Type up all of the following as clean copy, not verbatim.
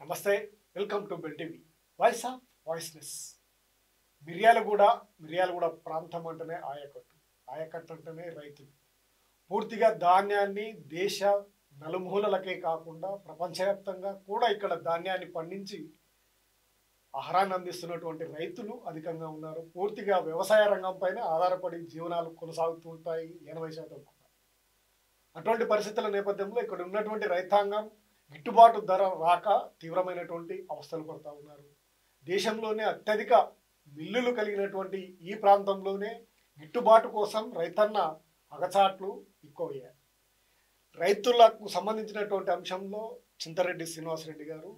నమస్తే, welcome to bell TV. Voice of voiceless. Miryalaguda ప్రాంతం అంటేనే ఆయకట్టు, ఆయకట్టు అంటేనే రైతులు. పూర్తిగా ధాన్యాన్ని దేశ నలుమూలలకే కాకుండా ప్రపంచవ్యాప్తంగా కూడా ఇక్కడ ధాన్యాన్ని పండించి ఆహారాన్ని అందిస్తున్నటువంటి రైతులు అధికంగా ఉన్నారు. పూర్తిగా వ్యవసాయ రంగం పైన ఆధారపడి జీవనాలు కొనసాగుతూ ఉంటాయి 80% కూడా. అటువంటి పరిస్థితుల నేపథ్యంలో ఇక్కడ ఉన్నటువంటి రైతాంగం గిట్టుబాటు ధర రాక తీవ్రమైనటువంటి అవస్థలు పడుతూ ఉన్నారు. దేశంలోనే అత్యధిక మిల్లులు కలిగినటువంటి ఈ ప్రాంతంలోనే గిట్టుబాటు కోసం రైతన్న అగచాట్లు ఎక్కువయ్యాయి. రైతులకు సంబంధించినటువంటి అంశంలో చింతరెడ్డి శ్రీనివాసరెడ్డి గారు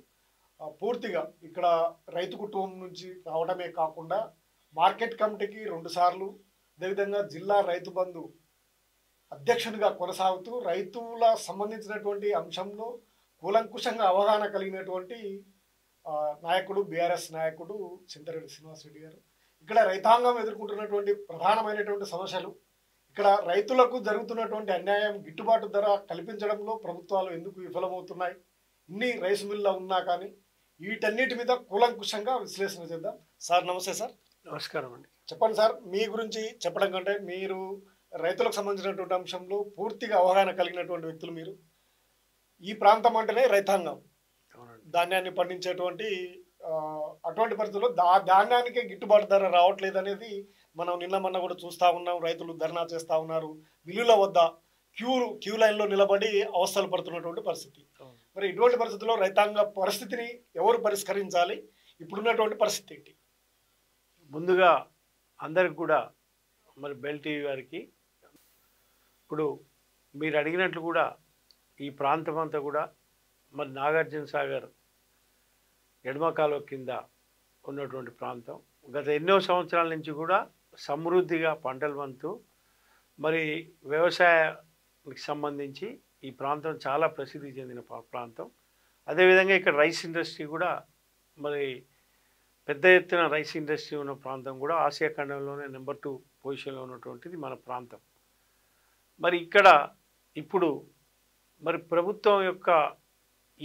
పూర్తిగా ఇక్కడ రైతు కుటుంబం నుంచి రావడమే కాకుండా మార్కెట్ కమిటీకి 2 సార్లు, అదేవిధంగా జిల్లా రైతు బంధు అధ్యక్షునిగా కొనసాగుతూ రైతుల సంబంధించినటువంటి అంశంలో కూలంకుషంగా అవగాహన కలిగినటువంటి నాయకుడు, బీఆర్ఎస్ నాయకుడు చింతరెడ్డి శ్రీనివాసరెడ్డి గారు. ఇక్కడ రైతాంగం ఎదుర్కొంటున్నటువంటి ప్రధానమైనటువంటి సమస్యలు, ఇక్కడ రైతులకు జరుగుతున్నటువంటి అన్యాయం, గిట్టుబాటు ధర కల్పించడంలో ప్రభుత్వాలు ఎందుకు విఫలమవుతున్నాయి, ఇన్ని రైస్ మిల్లు ఉన్నా కానీ వీటన్నిటి మీద కూలంకుషంగా విశ్లేషణ చేద్దాం. సార్ నమస్తే. సార్ నమస్కారం అండి. చెప్పండి సార్, మీ గురించి చెప్పడం కంటే మీరు రైతులకు సంబంధించినటువంటి అంశంలో పూర్తిగా అవగాహన కలిగినటువంటి వ్యక్తులు మీరు. ఈ ప్రాంతం అంటేనే రైతాంగం, ధాన్యాన్ని పండించేటువంటి అటువంటి పరిస్థితుల్లో ధాన్యానికే గిట్టుబాటు ధర రావట్లేదు అనేది మనం నిన్న మొన్న కూడా చూస్తూ ఉన్నాం. రైతులు ధర్నా చేస్తూ ఉన్నారు, మిల్లుల వద్ద క్యూ లైన్లో నిలబడి అవస్థలు పడుతున్నటువంటి పరిస్థితి. మరి ఇటువంటి పరిస్థితుల్లో రైతాంగ పరిస్థితిని ఎవరు పరిష్కరించాలి? ఇప్పుడున్నటువంటి పరిస్థితి ఏంటి? ముందుగా అందరికి కూడా మరి బెల్ టీవీ వారికి, ఇప్పుడు మీరు అడిగినట్లు కూడా ఈ ప్రాంతం అంతా కూడా మరి నాగార్జున సాగర్ ఎడమ కాలువ కింద ఉన్నటువంటి ప్రాంతం. గత ఎన్నో సంవత్సరాల నుంచి కూడా సమృద్ధిగా పంటలు పండుతూ మరి వ్యవసాయానికి సంబంధించి ఈ ప్రాంతం చాలా ప్రసిద్ధి చెందిన ప్రాంతం. అదేవిధంగా ఇక్కడ రైస్ ఇండస్ట్రీ కూడా మరి పెద్ద ఎత్తున రైస్ ఇండస్ట్రీ ఉన్న ప్రాంతం కూడా ఆసియా ఖండంలోనే నెంబర్ 2 పొజిషన్లో ఉన్నటువంటిది మన ప్రాంతం. మరి ఇక్కడ ఇప్పుడు మరి ప్రభుత్వం యొక్క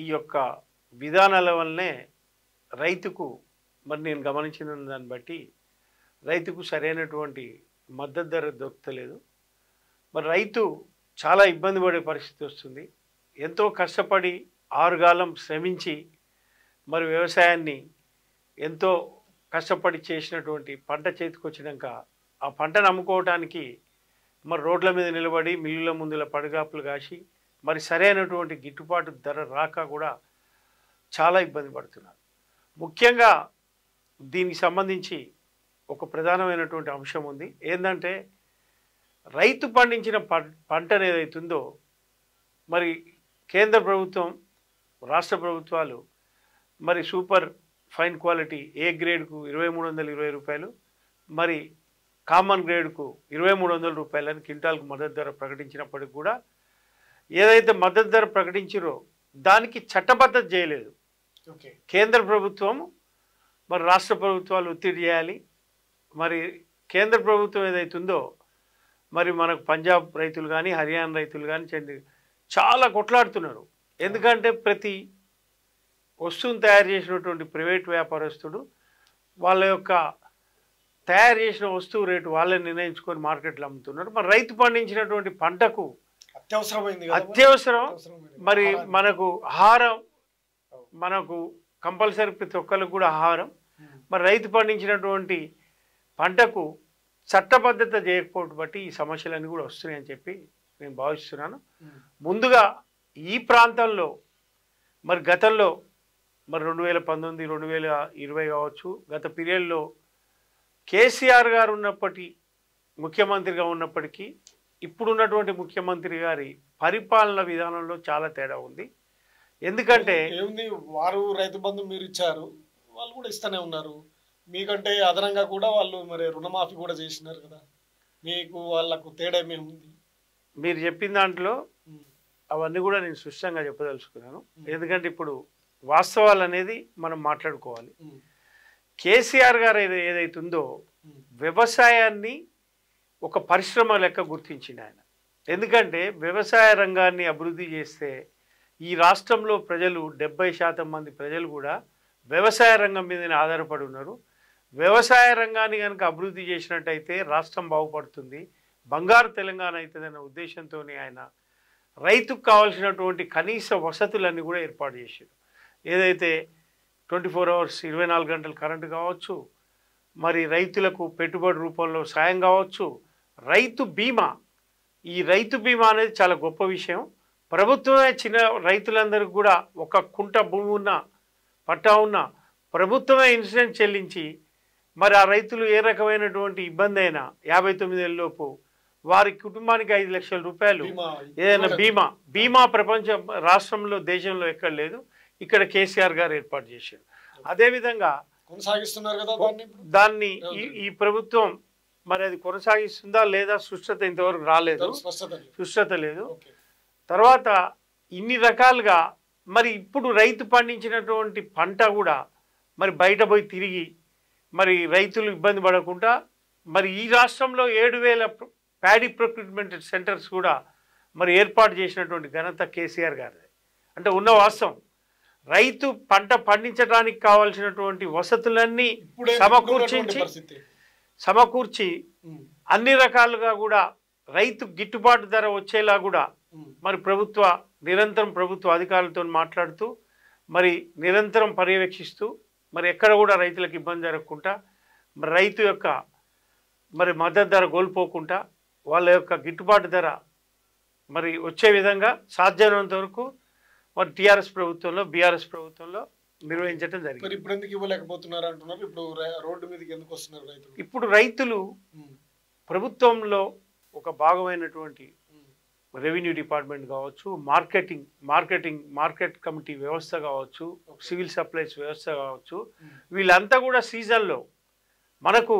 ఈ యొక్క విధానాల వల్లనే రైతుకు మరి నేను గమనించిన దాన్ని బట్టి రైతుకు సరైనటువంటి మద్దతు ధర దొరకలేదు. మరి రైతు చాలా ఇబ్బంది పడే పరిస్థితి వస్తుంది. ఎంతో కష్టపడి ఆరుగాలం శ్రమించి మరి వ్యవసాయాన్ని ఎంతో కష్టపడి చేసినటువంటి పంట చేతికి వచ్చినాక ఆ పంటను అమ్ముకోవడానికి మరి రోడ్ల మీద నిలబడి మిల్లుల ముందుల పడిగాపులు కాసి మరి సరైనటువంటి గిట్టుబాటు ధర రాక కూడా చాలా ఇబ్బంది పడుతున్నారు. ముఖ్యంగా దీనికి సంబంధించి ఒక ప్రధానమైనటువంటి అంశం ఉంది. ఏంటంటే రైతు పండించిన పంట ఏదైతుందో మరి కేంద్ర ప్రభుత్వం, రాష్ట్ర ప్రభుత్వాలు మరి సూపర్ ఫైన్ క్వాలిటీ ఏ గ్రేడ్కు 2320 రూపాయలు, మరి కామన్ గ్రేడ్కు 2300 రూపాయలని క్వింటాల్కు మద్దతు ధర ప్రకటించినప్పటికి కూడా ఏదైతే మద్దతు ధర ప్రకటించారో దానికి చట్టబద్ధత చేయలేదు. కేంద్ర ప్రభుత్వం మరి రాష్ట్ర ప్రభుత్వాలు ఒత్తిడి చేయాలి. మరి కేంద్ర ప్రభుత్వం ఏదైతుందో మరి మనకు పంజాబ్ రైతులు కానీ హర్యానా రైతులు కానీ చాలా కొట్లాడుతున్నారు. ఎందుకంటే ప్రతి వస్తువును తయారు చేసినటువంటి ప్రైవేట్ వ్యాపారస్తుడు వాళ్ళ యొక్క తయారు చేసిన వస్తువు రేటు వాళ్ళే నిర్ణయించుకొని మార్కెట్లో అమ్ముతున్నారు. మరి రైతు పండించినటువంటి పంటకు అత్యవసరం. మరి మనకు ఆహారం, మనకు కంపల్సరీ ప్రతి ఒక్కరికి కూడా ఆహారం. మరి రైతు పండించినటువంటి పంటకు చట్టబద్ధత చేయకపోవడం బట్టి ఈ సమస్యలన్నీ కూడా వస్తున్నాయని చెప్పి నేను భావిస్తున్నాను. ముందుగా ఈ ప్రాంతంలో మరి గతంలో మరి 2019, 2020 కావచ్చు, గత పీరియడ్లో కేసీఆర్ గారు ముఖ్యమంత్రిగా ఉన్నప్పటికీ ఇప్పుడున్నటువంటి ముఖ్యమంత్రి గారి పరిపాలన విధానంలో చాలా తేడా ఉంది. ఎందుకంటే ఏముంది, వారు రైతు బంధు మీరు ఇచ్చారు, వాళ్ళు కూడా ఇస్తూనే ఉన్నారు. మీకంటే అదనంగా కూడా వాళ్ళు మరి రుణమాఫీ కూడా చేసినారు కదా, మీకు వాళ్ళకు తేడా ఏమేముంది? మీరు చెప్పిన దాంట్లో అవన్నీ కూడా నేను స్పష్టంగా చెప్పదలుచుకున్నాను. ఎందుకంటే ఇప్పుడు వాస్తవాలు అనేది మనం మాట్లాడుకోవాలి. కేసీఆర్ గారు ఏదైతుందో వ్యవసాయాన్ని ఒక పరిశ్రమ లెక్క గుర్తించింది ఆయన. ఎందుకంటే వ్యవసాయ రంగాన్ని అభివృద్ధి చేస్తే ఈ రాష్ట్రంలో ప్రజలు 70% మంది ప్రజలు కూడా వ్యవసాయ రంగం మీదనే ఆధారపడి ఉన్నారు. వ్యవసాయ రంగాన్ని కనుక అభివృద్ధి చేసినట్టయితే రాష్ట్రం బాగుపడుతుంది, బంగారు తెలంగాణ అవుతుందన్న ఉద్దేశంతో ఆయన రైతుకు కావాల్సినటువంటి కనీస వసతులన్నీ కూడా ఏర్పాటు చేశారు. ఏదైతే 24 hours 24 గంటలు కరెంటు కావచ్చు, మరి రైతులకు పెట్టుబడి రూపంలో సాయం కావచ్చు, రైతు బీమా, ఈ రైతు బీమా అనేది చాలా గొప్ప విషయం. ప్రభుత్వమే చిన్న రైతులందరికీ కూడా ఒక కుంట భూమి ఉన్న పట్టా ఉన్న ప్రభుత్వమే ఇన్సూరెన్స్ చెల్లించి మరి ఆ రైతులు ఏ రకమైనటువంటి ఇబ్బంది అయినా 59 ఏళ్ళలోపు వారి కుటుంబానికి 5 లక్షల రూపాయలు ఏదైనా బీమా ప్రపంచం రాష్ట్రంలో దేశంలో ఎక్కడ లేదు, ఇక్కడ కేసీఆర్ గారు ఏర్పాటు చేశారు. అదేవిధంగా కొనసాగిస్తున్నారు కదా దాన్ని ఈ ప్రభుత్వం మరి అది కొనసాగిస్తుందా లేదా స్పష్టత ఇంతవరకు రాలేదు, స్పష్టత లేదు. తర్వాత ఇన్ని రకాలుగా మరి ఇప్పుడు రైతు పండించినటువంటి పంట కూడా మరి బయట పోయి తిరిగి మరి రైతులు ఇబ్బంది పడకుండా మరి ఈ రాష్ట్రంలో 7,000 ప్యాడీ ప్రొక్యూర్మెంట్ సెంటర్స్ కూడా మరి ఏర్పాటు చేసినటువంటి ఘనత కేసీఆర్ గారిది. అంటే ఉన్న వాస్తవం రైతు పంట పండించడానికి కావాల్సినటువంటి వసతులన్నీ సమకూర్చి అన్ని రకాలుగా కూడా రైతు గిట్టుబాటు ధర వచ్చేలా కూడా మరి నిరంతరం ప్రభుత్వ అధికారులతో మాట్లాడుతూ మరి నిరంతరం పర్యవేక్షిస్తూ మరి ఎక్కడ కూడా రైతులకు ఇబ్బంది జరగకుండా మరి రైతు యొక్క మరి మద్దతు ధర కోల్పోకుండా వాళ్ళ యొక్క గిట్టుబాటు ధర మరి వచ్చే విధంగా సాధ్యమైనంత వరకు మరి టీఆర్ఎస్ ప్రభుత్వంలో బీఆర్ఎస్ ప్రభుత్వంలో నిర్వహించడం జరిగింది. ఇప్పుడు ఎందుకు ఇవ్వలేకపోతున్నారు అంటున్నారు? ఇప్పుడు రోడ్డు మీదకి ఎందుకు వస్తున్నారు రైతులు? ఇప్పుడు రైతులు ప్రభుత్వంలో ఒక భాగమైనటువంటి రెవెన్యూ డిపార్ట్మెంట్ కావచ్చు, మార్కెట్ కమిటీ వ్యవస్థ కావచ్చు, సివిల్ సప్లైస్ వ్యవస్థ కావచ్చు, వీళ్ళంతా కూడా సీజన్లో మనకు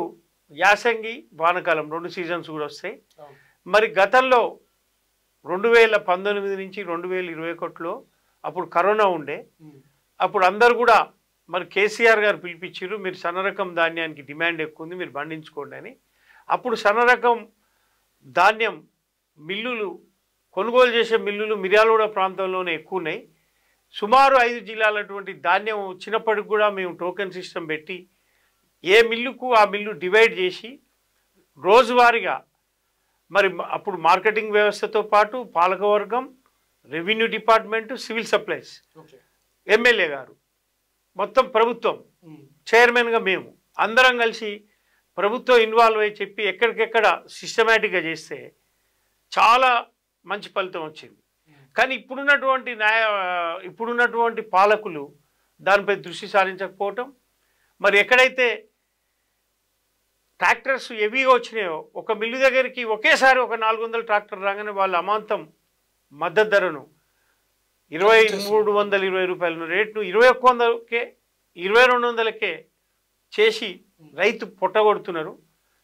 యాసంగి వానకాలం 2 సీజన్స్ కూడా వస్తాయి. మరి గతంలో 2019 నుంచి 2021లో అప్పుడు కరోనా ఉండే, అప్పుడు అందరు కూడా మరి కేసీఆర్ గారు పిలిపించారు, మీరు సన్నరకం ధాన్యానికి డిమాండ్ ఎక్కువ ఉంది, మీరు పండించుకోండి అని. అప్పుడు సన్నరకం ధాన్యం మిల్లులు కొనుగోలు చేసే మిల్లులు మిర్యాలగూడ ప్రాంతంలోనే ఎక్కువ ఉన్నాయి. సుమారు 5 జిల్లాలటువంటి ధాన్యం వచ్చినప్పటికి కూడా మేము టోకెన్ సిస్టమ్ పెట్టి ఏ మిల్లుకు ఆ మిల్లు డివైడ్ చేసి రోజువారీగా మరి అప్పుడు మార్కెటింగ్ వ్యవస్థతో పాటు పాలకవర్గం, revenue department, civil supplies, MLA గారు, మొత్తం ప్రభుత్వం చైర్మన్గా మేము అందరం కలిసి ప్రభుత్వం ఇన్వాల్వ్ అయ్యి చెప్పి ఎక్కడికెక్కడ సిస్టమేటిక్గా చేస్తే చాలా మంచి ఫలితం వచ్చింది. కానీ ఇప్పుడున్నటువంటి పాలకులు దానిపై దృష్టి సారించకపోవటం, మరి ఎక్కడైతే ట్రాక్టర్స్ హెవీగా వచ్చినాయో ఒక మిల్లు దగ్గరికి ఒకేసారి ఒక 400 ట్రాక్టర్ రాగానే వాళ్ళ అమాంతం మద్దతు ధరను 2,320 రూపాయల రేటును 2,100కే 2,200కే చేసి రైతు పొట్టగొడుతున్నారు.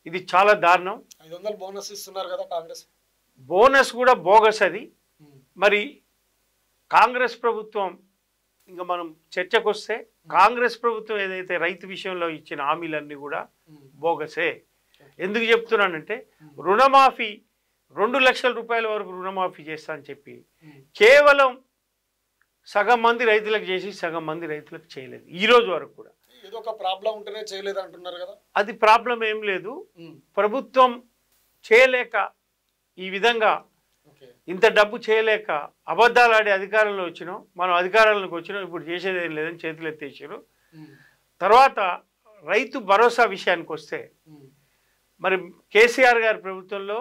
ఇది చాలా దారుణం. 500 బోనస్ ఇస్తున్నారు కదా కాంగ్రెస్. బోనస్ కూడా బోగస్ అది. మరి కాంగ్రెస్ ప్రభుత్వం ఇంకా మనం చర్చకు వస్తే కాంగ్రెస్ ప్రభుత్వం ఏదైతే రైతు విషయంలో ఇచ్చిన హామీలన్నీ కూడా బోగసే. ఎందుకు చెప్తున్నానంటే రుణమాఫీ 2 లక్షల రూపాయల వరకు రుణమాఫీ చేస్తా అని చెప్పి కేవలం సగం మంది రైతులకు చేసి సగం మంది రైతులకు చేయలేదు. ఈ రోజు వరకు కూడా ఏదో ఒక ప్రాబ్లం ఉంటేనే చేయలేదు అంటున్నారు కదా. అది ప్రాబ్లం ఏం లేదు, ప్రభుత్వం చేయలేక ఈ విధంగా ఇంత డబ్బు చేయలేక అబద్ధాలు ఆడి అధికారంలో వచ్చినాం, మనం అధికారంలోకి వచ్చినాం, ఇప్పుడు చేసేది ఏం లేదని చేతులు ఎత్తేసారు. తర్వాత రైతు భరోసా విషయానికి వస్తే మరి కేసీఆర్ గారి ప్రభుత్వంలో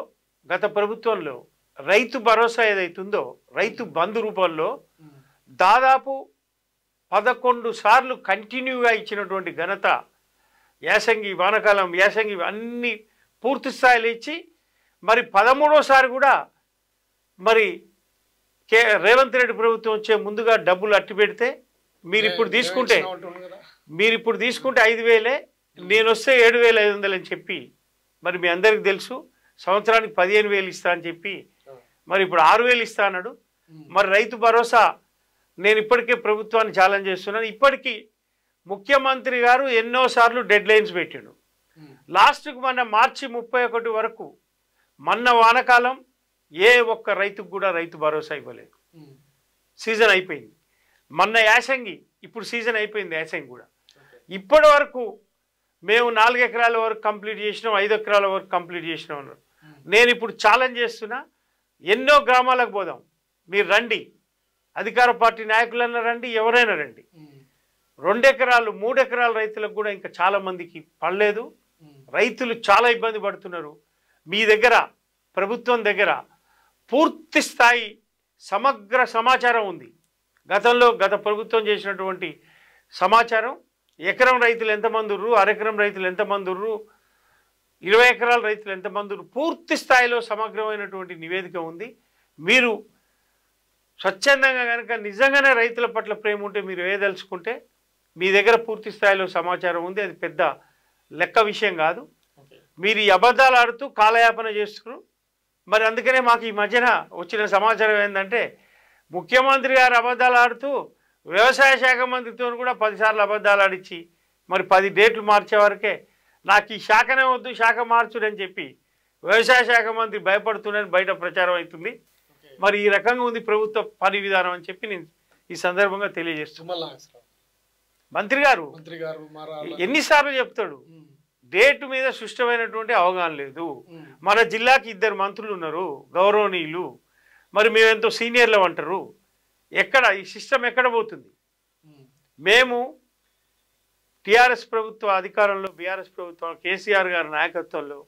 గత ప్రభుత్వంలో రైతు భరోసా ఏదైతుందో రైతు బంధు రూపంలో దాదాపు 11 సార్లు కంటిన్యూగా ఇచ్చినటువంటి ఘనత యాసంగి వానకాలం యాసంగి అన్ని పూర్తి స్థాయిలో ఇచ్చి మరి 13వసారి కూడా మరి రేవంత్ రెడ్డి ప్రభుత్వం వచ్చే ముందుగా డబ్బులు అట్టి పెడితే మీరు ఇప్పుడు తీసుకుంటే 5,000, నేను వస్తే 7,500 అని చెప్పి మరి మీ అందరికి తెలుసు. సంవత్సరానికి 15,000 ఇస్తా అని చెప్పి మరి ఇప్పుడు 6,000 ఇస్తా అన్నాడు. మరి రైతు భరోసా నేను ఇప్పటికే ప్రభుత్వాన్ని ఛాలెంజ్ చేస్తున్నాను. ఇప్పటికీ ముఖ్యమంత్రి గారు ఎన్నోసార్లు డెడ్ లైన్స్ పెట్టాడు. లాస్ట్కు మన మార్చి 31 వరకు మొన్న వానకాలం ఏ ఒక్క రైతుకు కూడా రైతు భరోసా ఇవ్వలేదు. సీజన్ అయిపోయింది. మొన్న యాసంగి, ఇప్పుడు సీజన్ అయిపోయింది యాసంగి కూడా. ఇప్పటి వరకు మేము 4 ఎకరాల వరకు కంప్లీట్ చేసినాం, 5 ఎకరాల వరకు కంప్లీట్ చేసినాం అన్నారు. నేను ఇప్పుడు ఛాలెంజ్ చేస్తున్నా, ఎన్నో గ్రామాలకు పోదాం, మీరు రండి, అధికార పార్టీ నాయకులన్నా రండి, ఎవరైనా రండి. 2 ఎకరాలు 3 ఎకరాల రైతులకు కూడా ఇంకా చాలా మందికి పడలేదు. రైతులు చాలా ఇబ్బంది పడుతున్నారు. మీ దగ్గర, ప్రభుత్వం దగ్గర పూర్తి స్థాయి సమగ్ర సమాచారం ఉంది. గత ప్రభుత్వం చేసినటువంటి సమాచారం, ఎకరం రైతులు ఎంతమంది ఉర్రు, అరెకరం రైతులు ఎంతమంది ఉర్రు, 20 ఎకరాల రైతులు ఎంతమంది ఉర్రు, పూర్తి స్థాయిలో సమగ్రమైనటువంటి నివేదిక ఉంది. మీరు స్వచ్ఛందంగా కనుక నిజంగానే రైతుల పట్ల ప్రేమ ఉంటే, మీరు వేయదలుచుకుంటే మీ దగ్గర పూర్తి స్థాయిలో సమాచారం ఉంది. అది పెద్ద లెక్క విషయం కాదు. మీరు ఈ అబద్ధాలు ఆడుతూ కాలయాపన చేస్తున్నారు. మరి అందుకనే మాకు ఈ మధ్యన వచ్చిన సమాచారం ఏంటంటే, ముఖ్యమంత్రి గారు అబద్ధాలు ఆడుతూ వ్యవసాయ శాఖ మంత్రితో కూడా 10 సార్లు అబద్ధాలు ఆడిచ్చి మరి 10 డేట్లు మార్చే వరకే నాకు ఈ శాఖనే వద్దు, శాఖ మార్చుడని చెప్పి వ్యవసాయ శాఖ మంత్రి భయపడుతున్నారని బయట ప్రచారం అవుతుంది. మరి ఈ రకంగా ఉంది ప్రభుత్వ పని విధానం అని చెప్పి నేను ఈ సందర్భంగా తెలియజేస్తున్నాను. మంత్రి గారు ఎన్నిసార్లు చెప్తాడు, డేటు మీద సుష్టమైనటువంటి అవగాహన లేదు. మన జిల్లాకి 2 మంత్రులు ఉన్నారు, గౌరవనీయులు, మరి మేమెంతో సీనియర్లు అంటారు. ఎక్కడ ఈ సిస్టమ్ ఎక్కడ పోతుంది? మేము టీఆర్ఎస్ ప్రభుత్వ అధికారంలో, బీఆర్ఎస్ ప్రభుత్వం, కేసీఆర్ గారి నాయకత్వంలో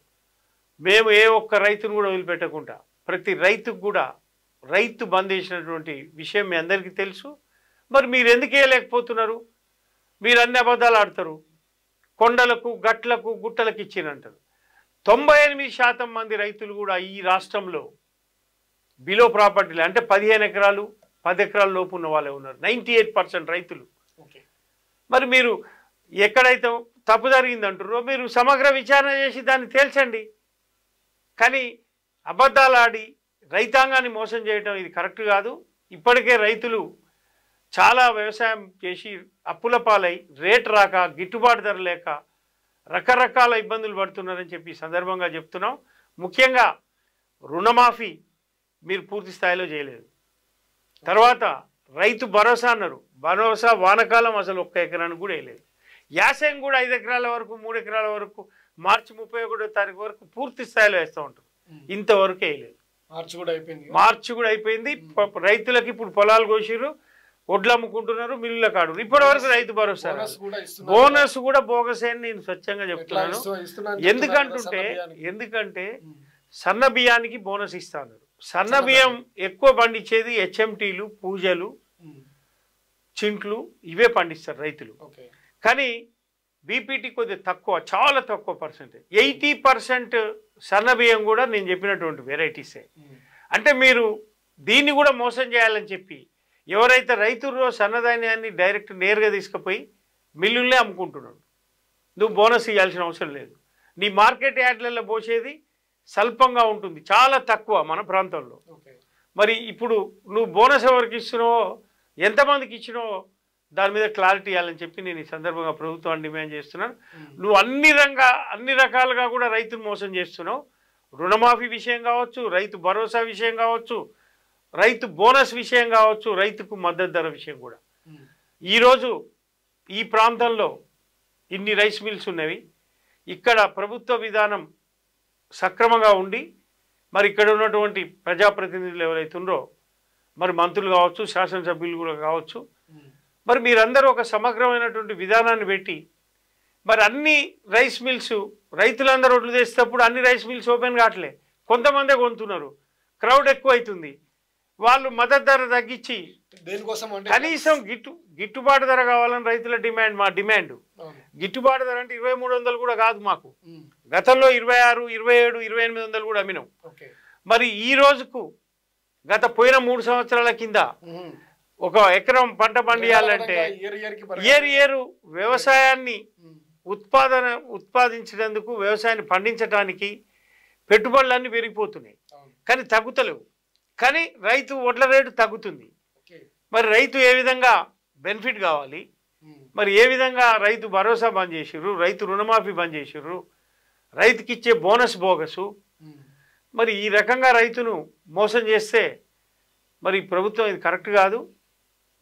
మేము ఏ ఒక్క రైతును కూడా వదిలిపెట్టకుండా ప్రతి రైతుకు కూడా రైతు బంద్ చేసినటువంటి విషయం మీ అందరికీ తెలుసు. మరి మీరు ఎందుకు వేయలేకపోతున్నారు? మీరు అన్ని అబద్ధాలు ఆడతారు. కొండలకు, గట్లకు, గుట్టలకు ఇచ్చినంటారు. 98% మంది రైతులు కూడా ఈ రాష్ట్రంలో బిలో ప్రాపర్టీలు, అంటే 15 ఎకరాలు 10 ఎకరాల లోపు ఉన్న వాళ్ళే ఉన్నారు. 98% రైతులు. మరి మీరు ఎక్కడైతే తప్పు జరిగిందంటారో మీరు సమగ్ర విచారణ చేసి దాన్ని తేల్చండి. కానీ అబద్ధాలు ఆడి రైతాంగాన్ని మోసం చేయడం ఇది కరెక్ట్ కాదు. ఇప్పటికే రైతులు చాలా వ్యవసాయం చేసి అప్పుల పాలై, రేటు రాక, గిట్టుబాటు ధర లేక రకరకాల ఇబ్బందులు పడుతున్నారని చెప్పి సందర్భంగా చెప్తున్నాం. ముఖ్యంగా రుణమాఫీ మీరు పూర్తి స్థాయిలో చేయలేదు. తర్వాత రైతు భరోసా అన్నారు, భరోసా వానకాలం అసలు 1 ఎకరానికి కూడా వేయలేదు. యాసంగి కూడా 5 ఎకరాల వరకు, 3 ఎకరాల వరకు మార్చి 31వ తారీఖు వరకు పూర్తి స్థాయిలో వేస్తూ ఉంటారు. ఇంతవరకు వేయలేదు. మార్చి కూడా అయిపోయింది. రైతులకు ఇప్పుడు పొలాలు కోసిరు, ఒడ్లు అమ్ముకుంటున్నారు, మిల్లుల కాడు. ఇప్పటి వరకు రైతు భరోసా, బోనస్ కూడా బోగస్ అని నేను స్వచ్ఛంగా చెప్తున్నాను. ఎందుకంటే సన్న బియ్యానికి బోనస్ ఇస్తాను. సన్న బియ్యం ఎక్కువ పండించేది హెచ్ఎంటీలు, పూజలు, చింట్లు, ఇవే పండిస్తారు రైతులు. కానీ బీపీటీ కొద్దిగా తక్కువ, చాలా తక్కువ పర్సెంటేజ్. 80% సన్న బియ్యం కూడా నేను చెప్పినటువంటి వెరైటీసే. అంటే మీరు దీన్ని కూడా మోసం చేయాలని చెప్పి ఎవరైతే రైతుల్లో సన్నధాన్యాన్ని డైరెక్ట్ నేరుగా తీసుకుపోయి మిల్లులే అమ్ముకుంటున్నాడు, నువ్వు బోనస్ ఇవ్వాల్సిన అవసరం లేదు. నీ మార్కెట్ యార్డ్లలో పోసేది స్వల్పంగా ఉంటుంది, చాలా తక్కువ మన ప్రాంతంలో. మరి ఇప్పుడు నువ్వు బోనస్ ఎవరికి ఇస్తున్నావో, ఎంతమందికి ఇచ్చినావో దాని మీద క్లారిటీ ఇవ్వాలని చెప్పి నేను ఈ సందర్భంగా ప్రభుత్వాన్ని డిమాండ్ చేస్తున్నాను. నువ్వు అన్ని రకాలుగా కూడా రైతును మోసం చేస్తున్నావు. రుణమాఫీ విషయం కావచ్చు, రైతు భరోసా విషయం కావచ్చు, రైతు బోనస్ విషయం కావచ్చు, రైతుకు మద్దతు ధర విషయం కూడా. ఈరోజు ఈ ప్రాంతంలో ఇన్ని రైస్ మిల్స్ ఉన్నవి. ఇక్కడ ప్రభుత్వ విధానం సక్రమంగా ఉండి మరి ఇక్కడ ఉన్నటువంటి ప్రజాప్రతినిధులు ఎవరైతే ఉన్నారో, మరి మంత్రులు కావచ్చు, శాసనసభ్యులు కూడా కావచ్చు, మరి మీరందరూ ఒక సమగ్రమైనటువంటి విధానాన్ని పెట్టి మరి అన్ని రైస్ మిల్స్ రైతులందరూ ఒడ్లు తెచ్చేటప్పుడు అన్ని రైస్ మిల్స్ ఓపెన్ కావట్లే, కొంతమందే కొంటున్నారు, క్రౌడ్ ఎక్కువ అవుతుంది. వాళ్ళు మద్దతు ధర తగ్గించి దేనికోసం కనీసం గిట్టుబాటు ధర కావాలని రైతుల డిమాండ్. మా డిమాండ్ గిట్టుబాటు ధర అంటే 2300 కూడా కాదు మాకు. గతంలో 26, 27, 2800 కూడా అమ్మినాం. మరి ఈ రోజుకు గత పోయిన 3 సంవత్సరాల కింద ఒక ఎకరం పంట పండియాలంటే ఏరు వ్యవసాయాన్ని ఉత్పాదించేందుకు, వ్యవసాయాన్ని పండించడానికి పెట్టుబడులన్నీ పెరిగిపోతున్నాయి, కానీ తగ్గుతలేవు. కానీ రైతు వడ్ల రేటు తగ్గుతుంది. మరి రైతు ఏ విధంగా బెనిఫిట్ కావాలి, మరి ఏ విధంగా రైతు భరోసా బంద్ చేసిర్రు, రైతు రుణమాఫీ బంద్ చేసిర్రు, రైతుకి ఇచ్చే బోనస్ బోగసు. మరి ఈ రకంగా రైతును మోసం చేస్తే మరి ప్రభుత్వం ఇది కరెక్ట్ కాదు.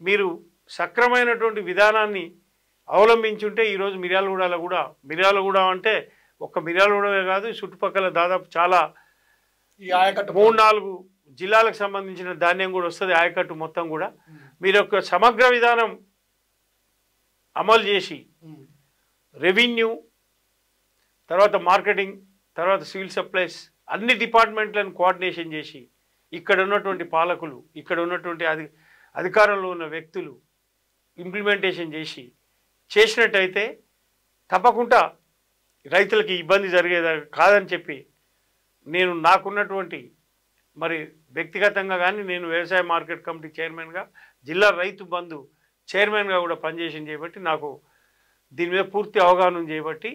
మీరు సక్రమైనటువంటి విధానాన్ని అవలంబించుంటే ఈరోజు మిర్యాలగూడ అంటే ఒక్క మిర్యాలగూడమే కాదు, చుట్టుపక్కల దాదాపు చాలా ఈ ఆయకట్టు 3-4 జిల్లాలకు సంబంధించిన ధాన్యం కూడా వస్తుంది. ఆయకట్టు మొత్తం కూడా మీరు ఒక సమగ్ర విధానం అమలు చేసి రెవెన్యూ, తర్వాత మార్కెటింగ్, తర్వాత సివిల్ సప్లైస్ అన్ని డిపార్ట్మెంట్లను కోఆర్డినేషన్ చేసి ఇక్కడ ఉన్నటువంటి పాలకులు, ఇక్కడ ఉన్నటువంటి అధికారంలో ఉన్న వ్యక్తులు ఇంప్లిమెంటేషన్ చేసినట్టయితే తప్పకుండా రైతులకి ఇబ్బంది జరిగేది కాదని చెప్పి నేను నాకున్నటువంటి మరి వ్యక్తిగతంగా కానీ నేను వ్యవసాయ మార్కెట్ కమిటీ చైర్మన్గా, జిల్లా రైతు బంధు చైర్మన్గా కూడా పనిచేసింది చేయబట్టి నాకు దీని మీద పూర్తి అవగాహన చేయబట్టి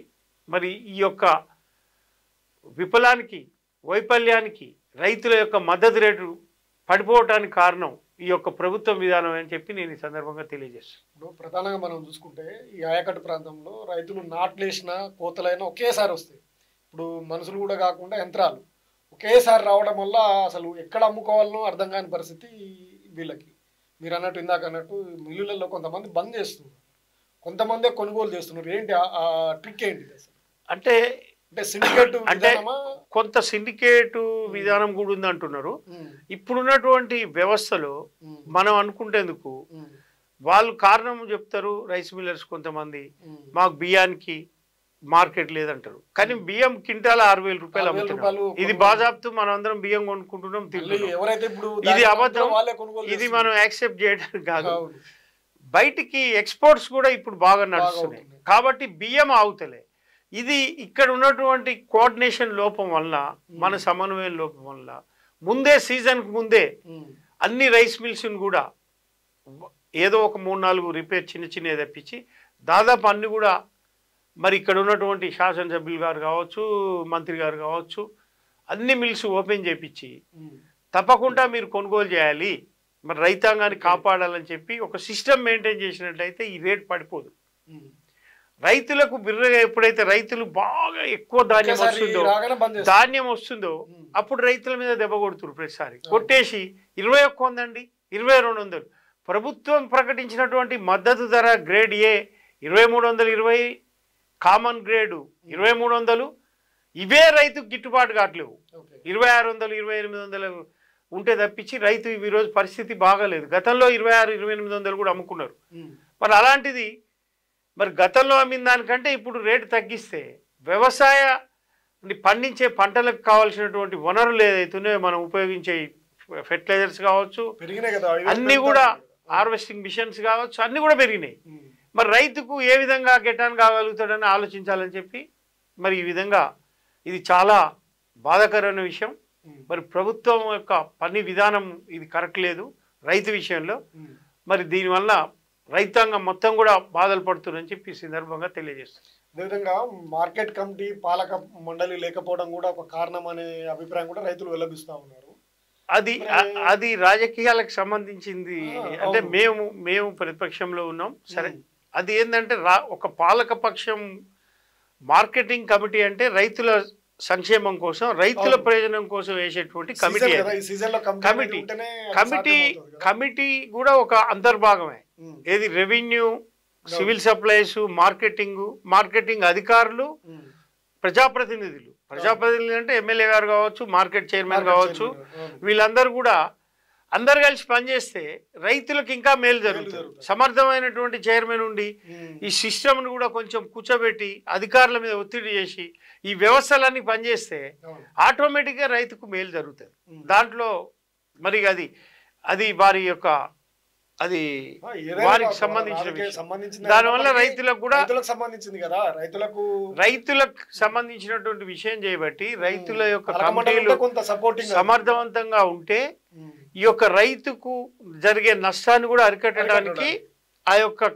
మరి ఈ యొక్క విఫలానికి, వైఫల్యానికి రైతుల యొక్క మద్దతు రేటు పడిపోవటానికి కారణం ఈ యొక్క ప్రభుత్వం విధానం అని చెప్పి నేను ఈ సందర్భంగా తెలియజేస్తాను. ఇప్పుడు ప్రధానంగా మనం చూసుకుంటే ఈ ఆయకట్టు ప్రాంతంలో రైతులు నాట్లేసిన కోతలైనా ఒకేసారి వస్తాయి. ఇప్పుడు మనుషులు కూడా కాకుండా యంత్రాలు ఒకేసారి రావడం వల్ల అసలు ఎక్కడ అమ్ముకోవాలనో అర్థం కాని పరిస్థితి వీళ్ళకి. మీరు అన్నట్టు ఇందాక అన్నట్టు మిల్లులలో కొంతమంది బంద్ చేస్తున్నారు, కొంతమందే కొనుగోలు చేస్తున్నారు. ఏంటి ఆ ట్రిక్ ఏంటి అసలు? అంటే సిండికేట్ కొంత సిండికేట్ విధానం కూడా ఉంది అంటున్నారు. ఇప్పుడున్నటువంటి వ్యవస్థలో మనం అనుకుంటేందుకు వాళ్ళు కారణం చెప్తారు. రైస్ మిల్లర్స్ కొంతమంది మాకు బియ్యానికి మార్కెట్ లేదంటారు, కానీ బియ్యం క్వింటాల్ 6,000 రూపాయలు అమ్ముతున్నారు. ఇది బాజాబ్తు మనం అందరం బియ్యం కొనుక్కుంటున్నాం, ఇది అబద్ధం. ఇది మనం యాక్సెప్ట్ చేయడానికి కాదు. బయటికి ఎక్స్పోర్ట్స్ కూడా ఇప్పుడు బాగా నడుస్తున్నాయి కాబట్టి బియ్యం ఆగుతలే. ఇది ఇక్కడ ఉన్నటువంటి కోఆర్డినేషన్ లోపం వల్ల, మన సమన్వయం లోపం వల్ల ముందే సీజన్కు ముందే అన్ని రైస్ మిల్స్ని కూడా ఏదో ఒక 3-4 రిపేర్ చిన్న తెప్పించి దాదాపు అన్ని కూడా మరి ఇక్కడ ఉన్నటువంటి శాసనసభ్యులు గారు కావచ్చు, మంత్రి గారు కావచ్చు, అన్ని మిల్స్ ఓపెన్ చేపించి తప్పకుండా మీరు కొనుగోలు చేయాలి, మరి రైతాంగాన్ని కాపాడాలని చెప్పి ఒక సిస్టమ్ మెయింటైన్ చేసినట్లయితే ఈ రేట్ పడిపోదు. రైతులకు బిర్రగా ఎప్పుడైతే రైతులు బాగా ఎక్కువ ధాన్యం వస్తుందో అప్పుడు రైతుల మీద దెబ్బ కొడుతున్నారు. ప్రతిసారి కొట్టేసి 21 అండి, 2200 ప్రభుత్వం ప్రకటించినటువంటి మద్దతు ధర గ్రేడ్ ఏ 2320, కామన్ గ్రేడు 2300, ఇవే రైతుకు గిట్టుబాటు కావట్లేవు. 2600, 2800 ఉంటే తప్పించి రైతు ఈరోజు పరిస్థితి బాగాలేదు. గతంలో 2600-2800 కూడా అమ్ముకున్నారు. మరి అలాంటిది మరి గతంలో అమ్మిన దానికంటే ఇప్పుడు రేటు తగ్గిస్తే వ్యవసాయ పండించే పంటలకు కావాల్సినటువంటి వనరులు ఏదైతున్నాయో మనం ఉపయోగించే ఫెర్టిలైజర్స్ కావచ్చు, అన్నీ కూడా హార్వెస్టింగ్ మిషన్స్ కావచ్చు, అన్నీ కూడా పెరిగినాయి. మరి రైతుకు ఏ విధంగా గెటాన్ కాగలుగుతాడని ఆలోచించాలని చెప్పి మరి ఈ విధంగా ఇది చాలా బాధాకరమైన విషయం. మరి ప్రభుత్వం యొక్క పని విధానం ఇది కరెక్ట్ లేదు రైతు విషయంలో. మరి దీనివల్ల రైతాంగం మొత్తం కూడా బాధలు పడుతుందని చెప్పి ఈ సందర్భంగా తెలియజేస్తుంది. అదేవిధంగా మార్కెట్ కమిటీ, పాలక మండలి లేకపోవడం కూడా ఒక కారణం అనే అభిప్రాయం కూడా రైతులు వెల్లబిస్తూ ఉన్నారు. అది రాజకీయాలకు సంబంధించింది. అంటే మేము ప్రతిపక్షంలో ఉన్నాం, సరే. అది ఏంటంటే ఒక పాలక పక్షం మార్కెటింగ్ కమిటీ అంటే రైతుల సంక్షేమం కోసం, రైతుల ప్రయోజనం కోసం వేసేటువంటి కమిటీ కూడా ఒక అంతర్భాగమే. ఏది రెవెన్యూ, సివిల్ సప్లైస్, మార్కెటింగ్ అధికారులు, ప్రజాప్రతినిధులు అంటే ఎమ్మెల్యే గారు కావచ్చు, మార్కెట్ చైర్మన్ కావచ్చు, వీళ్ళందరూ కూడా అందరు కలిసి పనిచేస్తే రైతులకు ఇంకా మేలు జరుగుతుంది. సమర్థమైనటువంటి చైర్మన్ ఉండి ఈ సిస్టమ్ను కూడా కొంచెం కూర్చోబెట్టి అధికారుల మీద ఒత్తిడి చేసి ఈ వ్యవస్థలన్నీ పనిచేస్తే ఆటోమేటిక్గా రైతుకు మేలు జరుగుతుంది. దాంట్లో మరి అది వారి యొక్క వారికి సంబంధించిన విషయం. దానివల్ల రైతులకు కూడా రైతులకు సంబంధించినటువంటి విషయం చేయబట్టి రైతుల యొక్క కమిటీలు సమర్థవంతంగా ఉంటే ఈ యొక్క రైతుకు జరిగే నష్టాన్ని కూడా అరికట్టడానికి ఆ యొక్క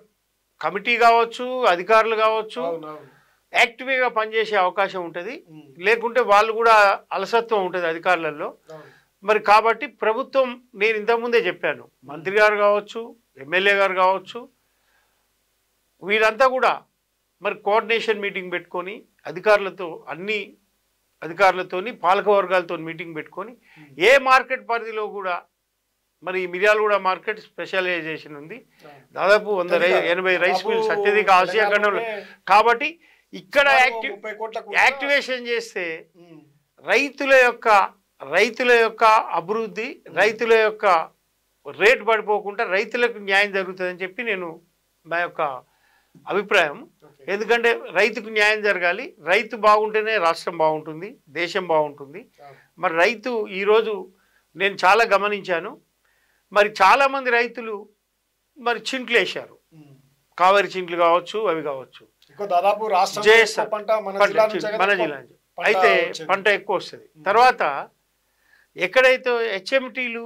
కమిటీ కావచ్చు, అధికారులు కావచ్చు యాక్టివ్గా పనిచేసే అవకాశం ఉంటుంది. లేకుంటే వాళ్ళు కూడా అలసత్వం ఉంటుంది అధికారులలో. మరి కాబట్టి ప్రభుత్వం, నేను ఇంతకుముందే చెప్పాను, మంత్రి గారు కావచ్చు, ఎమ్మెల్యే గారు కావచ్చు, వీరంతా కూడా మరి కోఆర్డినేషన్ మీటింగ్ పెట్టుకొని అన్ని అధికారులతోని పాలక వర్గాలతో మీటింగ్ పెట్టుకొని ఏ మార్కెట్ పరిధిలో కూడా మరి ఈ మిర్యాలగూడ మార్కెట్ స్పెషలైజేషన్ ఉంది. దాదాపు 180 రైస్ మిల్స్ అత్యధిక ఆసియా ఖండంలో. కాబట్టి ఇక్కడ యాక్టివేషన్ చేస్తే రైతుల యొక్క అభివృద్ధి, రైతుల యొక్క రేటు పడిపోకుండా రైతులకు న్యాయం జరుగుతుందని చెప్పి నేను నా యొక్క అభిప్రాయం. ఎందుకంటే రైతుకు న్యాయం జరగాలి, రైతు బాగుంటేనే రాష్ట్రం బాగుంటుంది, దేశం బాగుంటుంది. మరి రైతు ఈరోజు నేను చాలా గమనించాను, మరి చాలామంది రైతులు మరి చింట్లు వేశారు, కావేరి చింట్లు కావచ్చు, అవి కావచ్చు, దాదాపు మన జిల్లా అయితే పంట ఎక్కువ వస్తుంది. తర్వాత ఎక్కడైతే హెచ్ఎంటీలు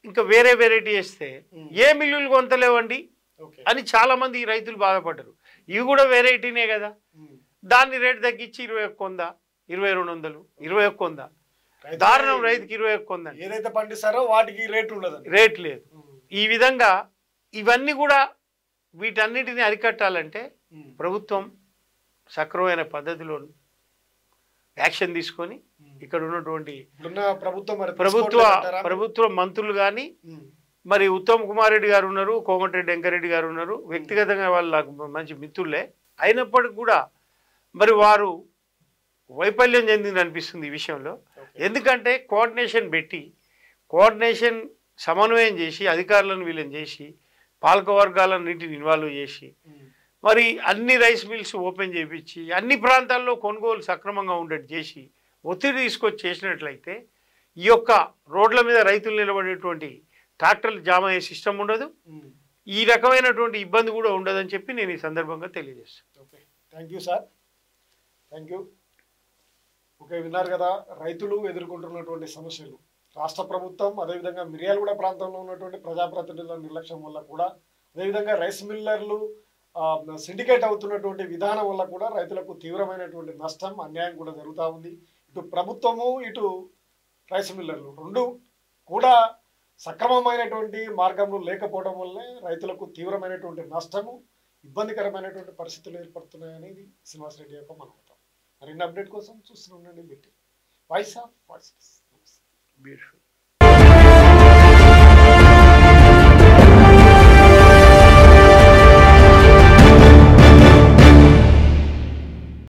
ఇంకా వేరే వెరైటీ వేస్తే ఏ మిల్లులు కొంతలేవండి అని చాలా మంది రైతులు బాధపడ్డారు. ఇవి కూడా వెరైటీనే కదా, దాన్ని రేటు తగ్గించి 21,100, 2200, 21,100. దారుణం, రైతుకి 21,100. ఏదైతే పండిస్తారో వాటికి రేటు ఉండదు, రేట్ లేదు. ఈ విధంగా ఇవన్నీ కూడా వీటన్నిటిని అరికట్టాలంటే ప్రభుత్వం సక్రమైన పద్ధతిలో యాక్షన్ తీసుకొని ఇక్కడ ఉన్నటువంటి ప్రభుత్వ మంత్రులు కానీ, మరి ఉత్తమ్ కుమార్ రెడ్డి గారు ఉన్నారు, కోమటిరెడ్డి వెంకరెడ్డి గారు ఉన్నారు, వ్యక్తిగతంగా వాళ్ళ మంచి మిత్రులే అయినప్పటికీ కూడా మరి వారు వైఫల్యం చెందింది అనిపిస్తుంది ఈ విషయంలో. ఎందుకంటే కోఆర్డినేషన్ సమన్వయం చేసి అధికారులను వీళ్ళని చేసి పాలకవర్గాలన్నింటిని ఇన్వాల్వ్ చేసి మరి అన్ని రైస్ మిల్స్ ఓపెన్ చేయించి అన్ని ప్రాంతాల్లో కొనుగోలు సక్రమంగా ఉండేట్టు చేసి ఒత్తిడి తీసుకొచ్చి చేసినట్లయితే ఈ యొక్క రోడ్ల మీద రైతులు నిలబడేటువంటి ట్రాక్టర్లు జామ అయ్యే సిస్టమ్ ఉండదు, ఈ రకమైనటువంటి ఇబ్బంది కూడా ఉండదని చెప్పి నేను ఈ సందర్భంగా తెలియజేస్తాను. Okay, thank you sir, thank you. Okay, విన్నారు కదా రైతులు ఎదుర్కొంటున్నటువంటి సమస్యలు. రాష్ట్ర ప్రభుత్వం అదేవిధంగా మిర్యాలగూడ ప్రాంతంలో ఉన్నటువంటి ప్రజాప్రతినిధుల నిర్లక్ష్యం వల్ల కూడా, అదేవిధంగా రైస్ మిల్లర్లు సిండికేట్ అవుతున్నటువంటి విధానం వల్ల కూడా రైతులకు తీవ్రమైనటువంటి నష్టం, అన్యాయం కూడా జరుగుతూ ఉంది. ఇటు ప్రభుత్వము, ఇటు రైస్ మిల్లర్లు రెండు కూడా సక్రమమైనటువంటి మార్గంలో లేకపోవడం వల్లే రైతులకు తీవ్రమైనటువంటి నష్టము, ఇబ్బందికరమైనటువంటి పరిస్థితులు ఏర్పడుతున్నాయనేది శ్రీనివాస్ రెడ్డి యొక్క మనోగతం. మరిన్ని అప్డేట్ కోసం చూస్తూనే ఉండండి వాయిస్ ఆఫ్ వాయిసెస్. బ్యూటిఫుల్.